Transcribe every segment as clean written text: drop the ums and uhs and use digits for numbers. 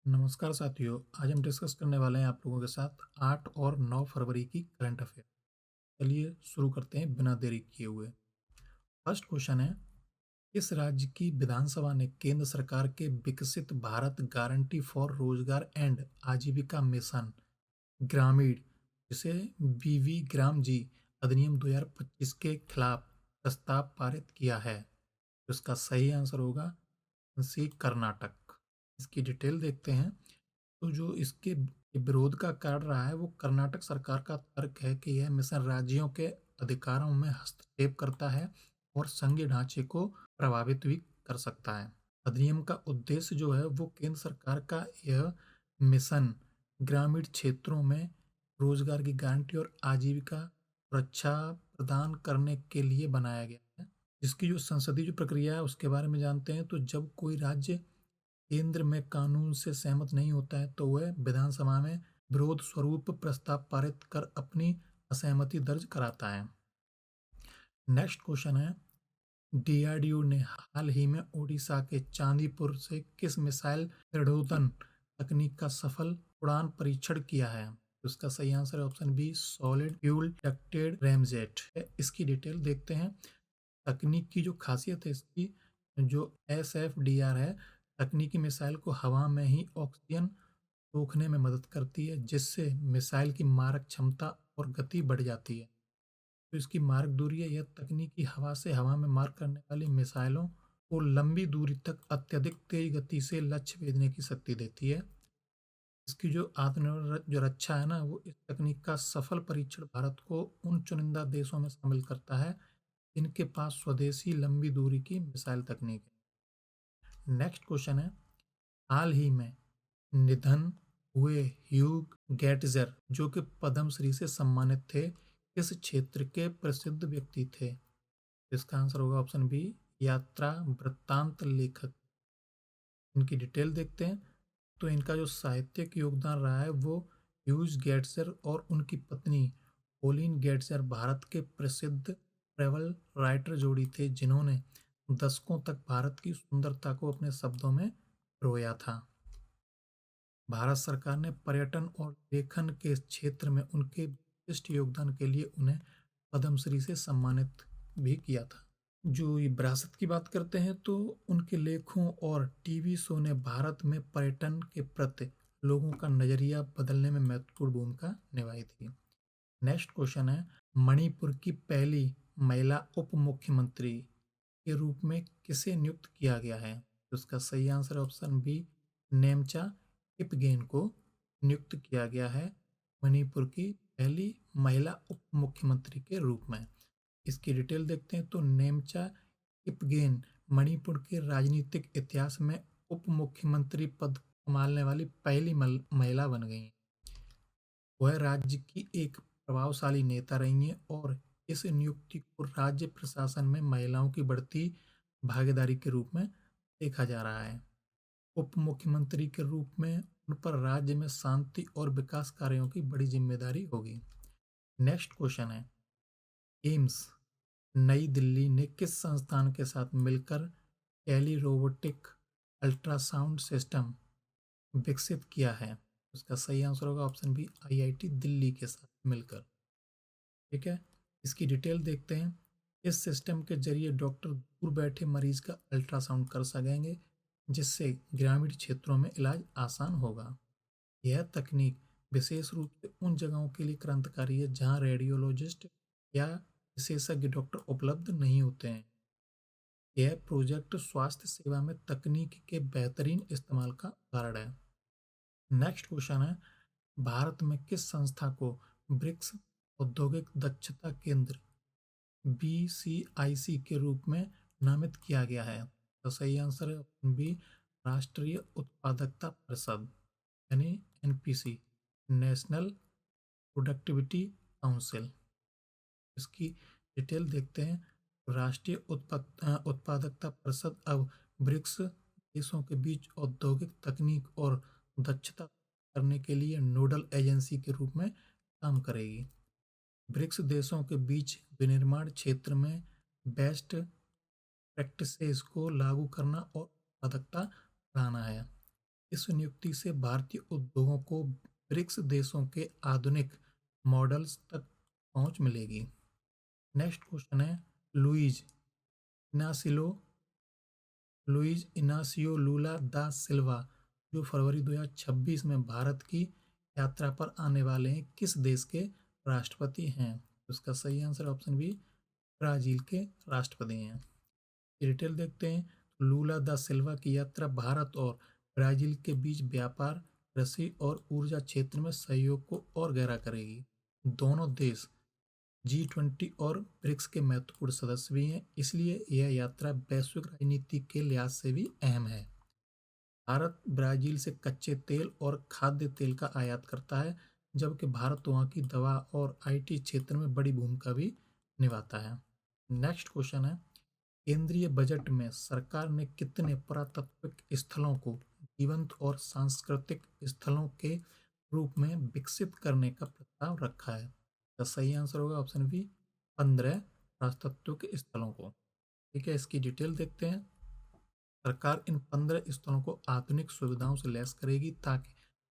नमस्कार साथियों, आज हम डिस्कस करने वाले हैं आप लोगों के साथ 8 और 9 फरवरी की करंट अफेयर। चलिए शुरू करते हैं बिना देरी किए हुए। फर्स्ट क्वेश्चन है, किस राज्य की विधानसभा ने केंद्र सरकार के विकसित भारत गारंटी फॉर रोजगार एंड आजीविका मिशन ग्रामीण, जिसे बीवी ग्राम जी अधिनियम 2025 के खिलाफ प्रस्ताव पारित किया है? तो इसका सही आंसर होगा सी, कर्नाटक। इसकी डिटेल देखते हैं। तो जो इसके विरोध का कारण रहा है वो कर्नाटक सरकार का तर्क है कि यह मिशन राज्यों के अधिकारों में हस्तक्षेप करता है और संघीय ढांचे को प्रभावित भी कर सकता है। अधिनियम का उद्देश्य जो है वो केंद्र सरकार का यह मिशन ग्रामीण क्षेत्रों में रोजगार की गारंटी और आजीविका सुरक्षा प्रदान करने के लिए बनाया गया है। इसकी जो संसदीय जो प्रक्रिया है उसके बारे में जानते हैं। तो जब कोई राज्य केंद्र में कानून से सहमत नहीं होता है तो वह विधानसभा में विरोध स्वरूप प्रस्ताव पारित कर अपनी असहमति दर्ज कराता है। नेक्स्ट क्वेश्चन है, डीआरडीओ ने हाल ही में ओडिशा के चांदीपुर से किस मिसाइल प्रक्षेपण तकनीक का सफल उड़ान परीक्षण किया है? तो इसका सही आंसर है option B, solid fuel ducted ramjet. इसकी डिटेल देखते हैं। तकनीक की जो खासियत है इसकी, जो SFDR है, तकनीकी मिसाइल को हवा में ही ऑक्सीजन रोकने में मदद करती है, जिससे मिसाइल की मारक क्षमता और गति बढ़ जाती है। तो इसकी मारक दूरी है, यह तकनीकी हवा से हवा में मार करने वाली मिसाइलों को लंबी दूरी तक अत्यधिक तेज गति से लक्ष्य भेजने की शक्ति देती है। इसकी जो आत्मनिर्भर जो रक्षा है ना, वो इस तकनीक का सफल परीक्षण भारत को उन चुनिंदा देशों में शामिल करता है इनके पास स्वदेशी लंबी दूरी की मिसाइल तकनीक है। नेक्स्ट क्वेश्चन है, हाल ही में निधन हुए ह्यूग गेटजर जो कि पद्मश्री से सम्मानित थे, किस क्षेत्र के प्रसिद्ध व्यक्ति थे? इसका आंसर होगा ऑप्शन बी, यात्रा वृत्तांत लेखक। इनकी डिटेल देखते हैं। तो इनका जो साहित्यिक योगदान रहा है वो ह्यूज गेटजर और उनकी पत्नी पोलिन गेटजर भारत के प्रसिद्ध ट्रेवल राइटर जोड़ी थे, जिन्होंने दशकों तक भारत की सुंदरता को अपने शब्दों में रोया था। भारत सरकार ने पर्यटन और लेखन के क्षेत्र में उनके विशिष्ट योगदान के लिए उन्हें पद्मश्री से सम्मानित भी किया था। जो ये विरासत की बात करते हैं तो उनके लेखों और टीवी शो ने भारत में पर्यटन के प्रति लोगों का नजरिया बदलने में महत्वपूर्ण भूमिका निभाई थी। नेक्स्ट क्वेश्चन है, मणिपुर की पहली महिला उप मुख्यमंत्री के रूप में किसे नियुक्त किया गया है? तो उसका सही answer option B, Nemcha Kipgen को नियुक्त किया गया है मणिपुर की पहली महिला उप मुख्यमंत्री के रूप में। इसकी डिटेल देखते हैं। तो नेमचा किपगेन मणिपुर के राजनीतिक इतिहास में उप मुख्यमंत्री पद संभालने वाली पहली महिला बन गई हैं। वह राज्य की एक प्रभावशाली नेता रही हैं और इस नियुक्ति को राज्य प्रशासन में महिलाओं की बढ़ती भागीदारी के रूप में देखा जा रहा है। उप मुख्यमंत्री के रूप में उन पर राज्य में शांति और विकास कार्यों की बड़ी जिम्मेदारी होगी। नेक्स्ट क्वेश्चन है, एम्स नई दिल्ली ने किस संस्थान के साथ मिलकर टेली रोबोटिक अल्ट्रासाउंड सिस्टम विकसित किया है? उसका सही आंसर होगा ऑप्शन बी, IIT दिल्ली के साथ मिलकर। ठीक है, इसकी डिटेल देखते हैं। इस सिस्टम के जरिए डॉक्टर दूर बैठे मरीज का अल्ट्रासाउंड कर सकेंगे, जिससे ग्रामीण क्षेत्रों में इलाज आसान होगा। यह तकनीक विशेष रूप से उन जगहों के लिए क्रांतिकारी है जहां रेडियोलॉजिस्ट या विशेषज्ञ डॉक्टर उपलब्ध नहीं होते हैं। यह प्रोजेक्ट स्वास्थ्य सेवा में तकनीक के बेहतरीन इस्तेमाल का उदाहरण है। नेक्स्ट क्वेश्चन है, भारत में किस संस्था को ब्रिक्स औद्योगिक दक्षता केंद्र BCIC के रूप में नामित किया गया है? तो सही आंसर है ऑप्शन बी, राष्ट्रीय उत्पादकता परिषद यानी NPC, नेशनल प्रोडक्टिविटी काउंसिल। इसकी डिटेल देखते हैं। राष्ट्रीय उत्पादकता परिषद अब ब्रिक्स देशों के बीच औद्योगिक तकनीक और दक्षता करने के लिए नोडल एजेंसी के रूप में काम करेगी। ब्रिक्स देशों के बीच विनिर्माण क्षेत्र में बेस्ट प्रैक्टिसेस को लागू करना और उत्पादकता बढ़ाना है। इस नियुक्ति से भारतीय उद्योगों को ब्रिक्स देशों के आधुनिक मॉडल्स तक पहुंच मिलेगी। नेक्स्ट क्वेश्चन है लुइज इनासिलो लुइज इनासियो लूला दा सिल्वा, जो फरवरी 2026 में भारत की यात्रा पर आने वाले हैं, किस देश के राष्ट्रपति हैं? तो इसका सही आंसर ऑप्शन बी ब्राजील के राष्ट्रपति हैं। डिटेल देखते हैं। लूला दा सिल्वा की यात्रा भारत और ब्राजील के बीच व्यापार, कृषि और ऊर्जा क्षेत्र में सहयोग को और गहरा करेगी। दोनों देश G20 और ब्रिक्स के महत्वपूर्ण सदस्य भी हैं, इसलिए यह यात्रा वैश्विक राजनीति के लिहाज से भी अहम है। भारत ब्राजील से कच्चे तेल और खाद्य तेल का आयात करता है, जबकि भारत वहाँ की दवा और IT क्षेत्र में बड़ी भूमिका भी निभाता है। नेक्स्ट क्वेश्चन है केंद्रीय बजट में सरकार ने कितने पुरातात्विक स्थलों को जीवंत और सांस्कृतिक स्थलों के रूप में विकसित करने का प्रस्ताव रखा है? तो सही आंसर होगा ऑप्शन बी 15 पुरातात्विक स्थलों को। ठीक है, इसकी डिटेल देखते हैं। सरकार इन 15 स्थलों को आधुनिक सुविधाओं से लैस करेगी ताकि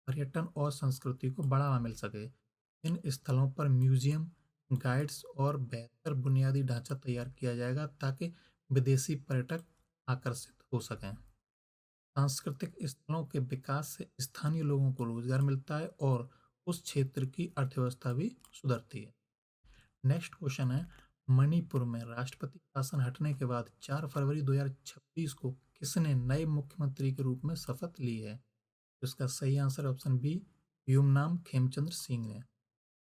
पर्यटन और संस्कृति को बढ़ावा मिल सके। इन स्थलों पर म्यूजियम, गाइड्स और बेहतर बुनियादी ढांचा तैयार किया जाएगा ताकि विदेशी पर्यटक आकर्षित हो सकें। सांस्कृतिक स्थलों के विकास से स्थानीय लोगों को रोजगार मिलता है और उस क्षेत्र की अर्थव्यवस्था भी सुधरती है। नेक्स्ट क्वेश्चन है मणिपुर में राष्ट्रपति शासन हटने के बाद 4 फरवरी 2026 को किसने नए मुख्यमंत्री के रूप में शपथ ली है? तो इसका सही answer option B Yumnam Khemchandra Singh ने।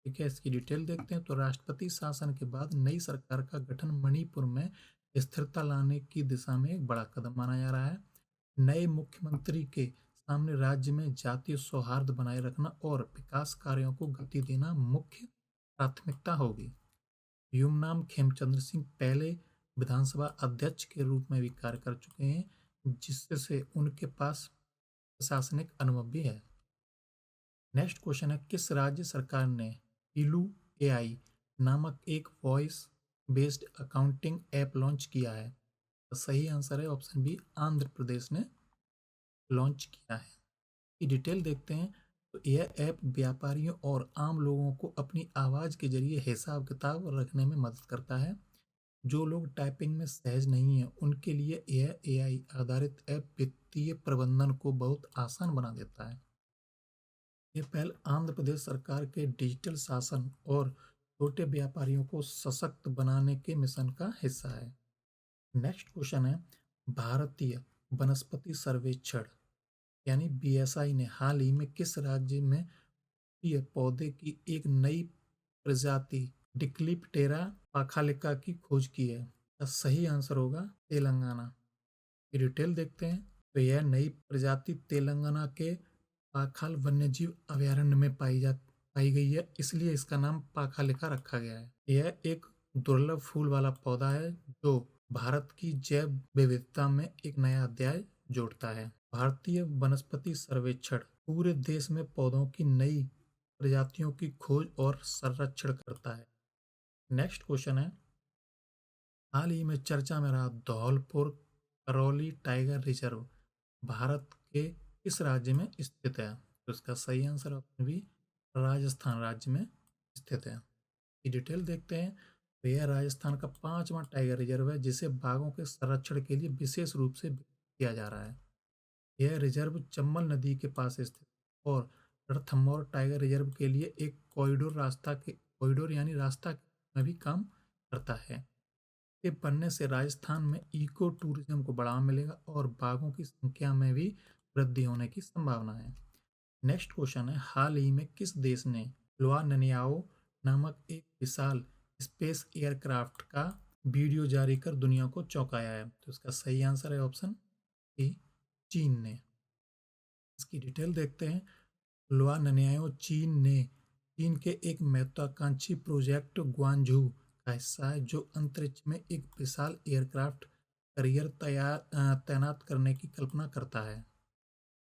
ठीक है, इसकी डिटेल देखते हैं। तो राष्ट्रपति शासन के बाद नई सरकार का गठन मणिपुर में स्थिरता लाने की दिशा में एक बड़ा कदम माना जा रहा है। नए मुख्यमंत्री के सामने राज्य में जातीय सौहार्द बनाए रखना और विकास कार्यों को गति देना मुख्य प्राथमिकता होगी। युमनाम खेमचंद्र सिंह पहले विधानसभा अध्यक्ष के रूप में भी कार्य कर चुके हैं, जिससे उनके पास प्रशासनिक अनुभव भी है। नेक्स्ट क्वेश्चन है किस राज्य सरकार ने इलू AI नामक एक voice based accounting app launch किया है? तो सही आंसर है ऑप्शन बी आंध्र प्रदेश ने लॉन्च किया है। की डिटेल देखते हैं। तो यह ऐप व्यापारियों और आम लोगों को अपनी आवाज़ के जरिए हिसाब किताब रखने में मदद करता है। जो लोग टाइपिंग में सहज नहीं हैं उनके लिए यह AI आधारित ऐप वित्तीय प्रबंधन को बहुत आसान बना देता है। ये पहल आंध्र प्रदेश सरकार के डिजिटल शासन और छोटे व्यापारियों को सशक्त बनाने के मिशन का हिस्सा है। नेक्स्ट क्वेश्चन है भारतीय वनस्पति सर्वेक्षण यानी BSI ने हाल ही में किस राज्य में ये पौधे की एक नई प्रजाति डिक्लिप्टेरा पाखालिका की खोज की है? तो सही आंसर होगा तेलंगाना। की डिटेल देखते हैं। तो यह नई प्रजाति तेलंगाना के पाखाल वन्यजीव अभयारण्य में पाई गई है, इसलिए इसका नाम पाखालिका रखा गया है। यह एक दुर्लभ फूल वाला पौधा है जो भारत की जैव विविधता में एक नया अध्याय जोड़ता है। भारतीय वनस्पति सर्वेक्षण पूरे देश में पौधों की नई प्रजातियों की खोज और संरक्षण करता है। नेक्स्ट क्वेश्चन है हाल ही में चर्चा में रहा धौलपुर करौली टाइगर रिजर्व भारत के किस राज्य में स्थित है? तो इसका सही आंसर ऑप्शन बी राजस्थान राज्य में स्थित है। की डिटेल देखते हैं। तो यह राजस्थान का 5वां टाइगर रिजर्व है जिसे बाघों के संरक्षण के लिए विशेष रूप से किया जा रहा है। यह रिजर्व चंबल नदी के पास स्थित और रणथंभौर टाइगर रिजर्व के लिए एक कॉरिडोर यानी रास्ता में भी काम करता है। के बनने से राजस्थान में इको टूरिज्म को बढ़ावा मिलेगा और बाघों की संख्या में भी वृद्धि होने की संभावना है। नेक्स्ट क्वेश्चन है हाल ही में किस देश ने लोआ ननियाओ नामक एक विशाल स्पेस एयरक्राफ्ट का वीडियो जारी कर दुनिया को चौंकाया है? तो इसका सही आंसर है ऑप्शन ए चीन ने। इसकी डिटेल देखते हैं। लोआ ननियाओ चीन के एक महत्वाकांक्षी प्रोजेक्ट ग्वांझू का हिस्सा है जो अंतरिक्ष में एक विशाल एयरक्राफ्ट कैरियर तैनात करने की कल्पना करता है।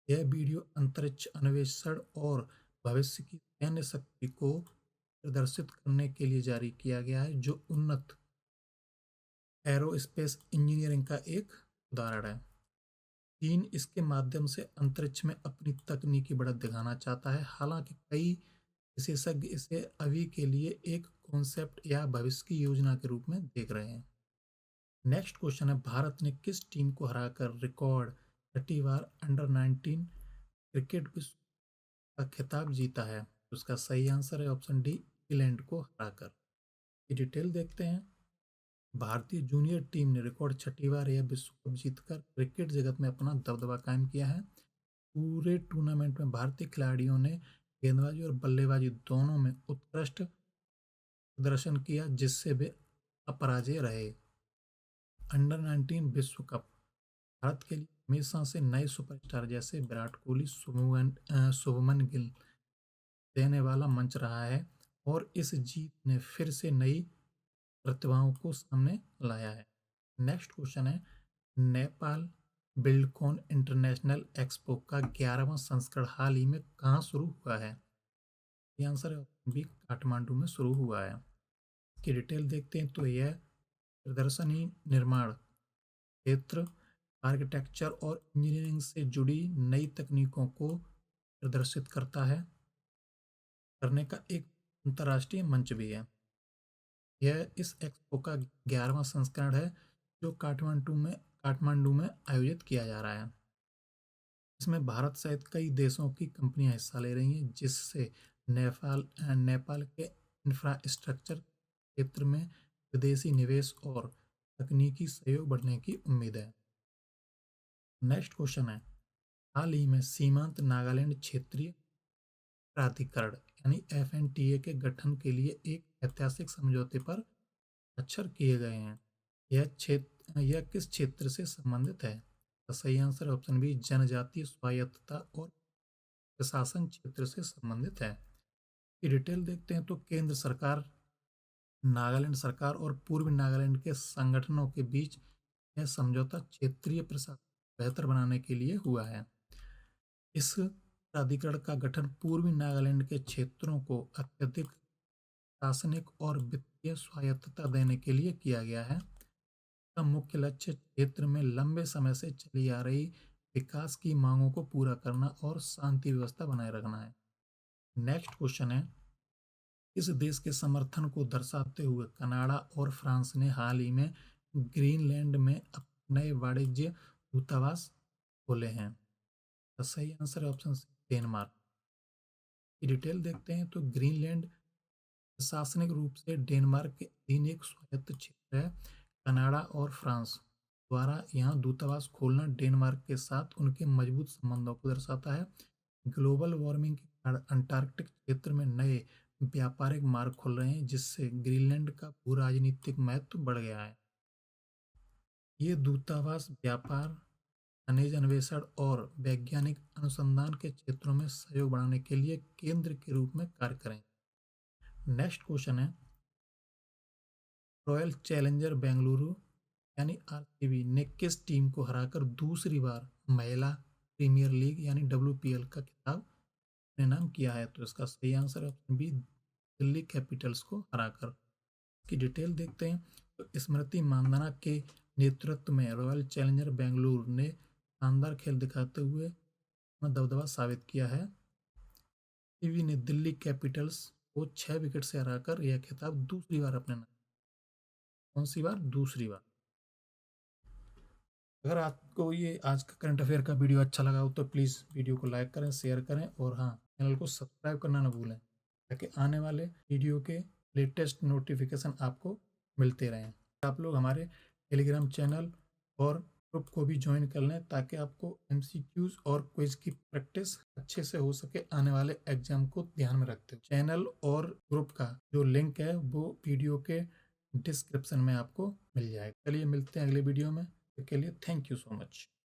यह वीडियो अंतरिक्ष अन्वेषण और भविष्य की सैन्य शक्ति को प्रदर्शित करने के लिए जारी किया गया है जो उन्नत एरोस्पेस इंजीनियरिंग का एक उदाहरण है। चीन इसके माध्यम से अंतरिक्ष में अपनी तकनीकी बढ़त दिखाना चाहता है। हालांकि कई विशेषज्ञ इसे अभी के लिए एक कॉन्सेप्ट या भविष्य की योजना के रूप में देख रहे हैं। नेक्स्ट क्वेश्चन है, भारत ने किस टीम को हराकर रिकॉर्ड 30 बार अंडर-19 क्रिकेट विश्व का खिताब जीता है? उसका सही आंसर है ऑप्शन डी, इंग्लैंड को हराकर। की डिटेल देखते हैं। भारतीय जूनियर टीम ने रिकॉर्ड 6ठी बार यह विश्व कप जीतकर क्रिकेट जगत में अपना दबदबा कायम किया है। पूरे टूर्नामेंट में भारतीय खिलाड़ियों ने गेंदबाजी और बल्लेबाजी दोनों में उत्कृष्ट प्रदर्शन किया, जिससे वे अपराजेय रहे। अंडर-19 विश्व कप भारत के लिए हमेशा से नए सुपरस्टार जैसे विराट कोहली, शुभमन गिल देने वाला मंच रहा है और इस जीत ने फिर से नई प्रतिभाओं को सामने लाया है। नेक्स्ट क्वेश्चन है, नेपाल बिल्डकॉन इंटरनेशनल एक्सपो का 11वां संस्करण हाल ही में कहाँ शुरू हुआ है? ये आंसर है ऑप्शन बी, काठमांडू में शुरू हुआ है। इसकी डिटेल देखते हैं तो यह प्रदर्शनी निर्माण क्षेत्र, आर्किटेक्चर और इंजीनियरिंग से जुड़ी नई तकनीकों को प्रदर्शित करने का एक अंतर्राष्ट्रीय मंच भी है। यह इस एक्सपो का 11वां संस्करण है जो काठमांडू में आयोजित किया जा रहा है। इसमें भारत सहित कई देशों की कंपनियां हिस्सा ले रही हैं, जिससे नेपाल के इंफ्रास्ट्रक्चर क्षेत्र में विदेशी निवेश और तकनीकी सहयोग बढ़ने की उम्मीद है। नेक्स्ट क्वेश्चन है, हाल ही में सीमांत नागालैंड क्षेत्रीय प्राधिकरण यानी FNTA के गठन के लिए एक ऐतिहासिक समझौते पर अक्षर किए गए हैं। यह किस क्षेत्र से संबंधित है? तो सही आंसर ऑप्शन बी, जनजातीय स्वायत्तता और प्रशासन क्षेत्र से संबंधित है। की डिटेल देखते हैं तो केंद्र सरकार, नागालैंड सरकार और पूर्वी नागालैंड के संगठनों के बीच यह समझौता क्षेत्रीय प्रशासन बेहतर बनाने के लिए हुआ है। इस प्राधिकरण का गठन पूर्वी नागालैंड के क्षेत्रों को अत्यधिक प्रशासनिक और वित्तीय स्वायत्तता देने के लिए किया गया है। इसका मुख्य लक्ष्य क्षेत्र में लंबे समय से चली आ रही विकास की मांगों को पूरा करना और शांति व्यवस्था बनाए रखना है। नेक्स्ट क्वेश्चन है, इस देश के समर्थन को दर्शाते हुए कनाडा और फ्रांस ने हाल ही में ग्रीनलैंड में नए वाणिज्य दूतावास खोले हैं। तो सही आंसर है ऑप्शन सी, डेनमार्क। की डिटेल देखते हैं तो ग्रीनलैंड प्रशासनिक रूप से डेनमार्क के अधीन एक स्वायत्त क्षेत्र है। कनाडा और फ्रांस द्वारा यहाँ दूतावास खोलना डेनमार्क के साथ उनके मजबूत संबंधों को दर्शाता है। ग्लोबल वार्मिंग के कारण अंटार्कटिक क्षेत्र में नए व्यापारिक मार्ग खुल रहे हैं, जिससे ग्रीनलैंड का भू राजनीतिक महत्व बढ़ गया है। ये दूतावास व्यापार, खनिज अन्वेषण और वैज्ञानिक अनुसंधान के क्षेत्रों में सहयोग बढ़ाने के लिए केंद्र के रूप में कार्य करेंगे। नेक्स्ट क्वेश्चन है, रॉयल चैलेंजर बेंगलुरु यानी RCB ने किस टीम को हराकर दूसरी बार महिला प्रीमियर लीग यानी WPL का खिताब अपने नाम किया है? तो इसका सही answer option B, Delhi Capitals को हराकर। की डिटेल देखते हैं तो स्मृति मांधाना के नेतृत्व में रॉयल चैलेंजर बेंगलुरु ने शानदार खेल दिखाते हुए अपना दबदबा साबित किया है। RCB ने दिल्ली कैपिटल्स को 6 विकेट से हराकर यह खिताब दूसरी बार अपने नाम। कौन सी बार? दूसरी बार। अगर आपको ये आज का करंट अफेयर का वीडियो अच्छा लगा हो तो प्लीज़ वीडियो को लाइक करें, शेयर करें और हाँ, चैनल को सब्सक्राइब करना ना भूलें, ताकि आने वाले वीडियो के लेटेस्ट नोटिफिकेशन आपको मिलते रहें। आप लोग हमारे टेलीग्राम चैनल और ग्रुप को भी ज्वाइन कर लें, ताकि आपको MCQs और क्विज की प्रैक्टिस अच्छे से हो सके आने वाले एग्जाम को ध्यान में रखते हुए। चैनल और ग्रुप का जो लिंक है वो वीडियो के डिस्क्रिप्शन में आपको मिल जाएगा। चलिए मिलते हैं अगले वीडियो में। के लिए थैंक यू सो मच।